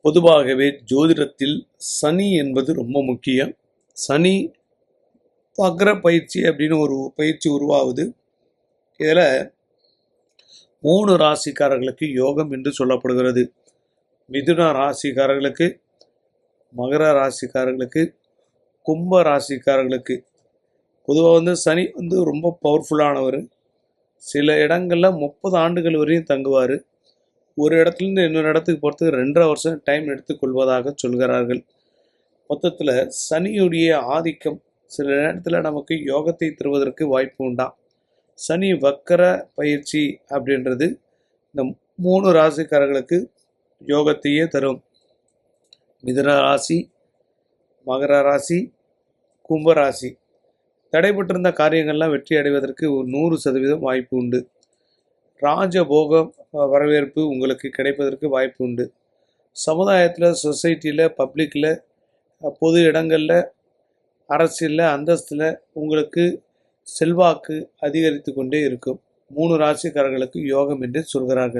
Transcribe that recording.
பொதுவாகவே ஜோதிடத்தில் சனி என்பது ரொம்ப முக்கியம். சனி வக்ர பயிற்சி அப்படின்னு ஒரு பயிற்சி உருவாகுது. இதில் 3 ராசிக்காரர்களுக்கு யோகம் என்று சொல்லப்படுகிறது. மிதுன ராசிக்காரர்களுக்கு, மகர ராசிக்காரர்களுக்கு, கும்ப ராசிக்காரர்களுக்கு. பொதுவாக சனி ரொம்ப பவர்ஃபுல்லானவர். சில இடங்களில் 30 ஆண்டுகள் வரையும் தங்குவார். ஒரு இடத்துலேருந்து இன்னொரு இடத்துக்கு போகிறதுக்கு 2.5 வருஷம் டைம் எடுத்துக்கொள்வதாக சொல்கிறார்கள். மொத்தத்தில் சனியுடைய ஆதிக்கம் சில நேரத்தில் நமக்கு யோகத்தை தருவதற்கு வாய்ப்பு உண்டாம். சனி வக்கர பயிற்சி அப்படின்றது இந்த 3 ராசிக்காரர்களுக்கு யோகத்தையே தரும். மிதுன ராசி, மகர ராசி, கும்பராசி தடைபட்டிருந்த காரியங்கள்லாம் வெற்றி அடைவதற்கு 100% வாய்ப்பு உண்டு. ராஜபோகம் வரவேற்பு உங்களுக்கு கிடைப்பதற்கு வாய்ப்பு உண்டு. சமுதாயத்தில், சொசைட்டியில், பப்ளிக்கில், பொது இடங்களில், அரசியலில், அந்தஸ்தில் உங்களுக்கு செல்வாக்கு அதிகரித்து கொண்டே இருக்கும். 3 ராசிக்காரர்களுக்கு யோகம் என்று சொல்கிறார்கள்.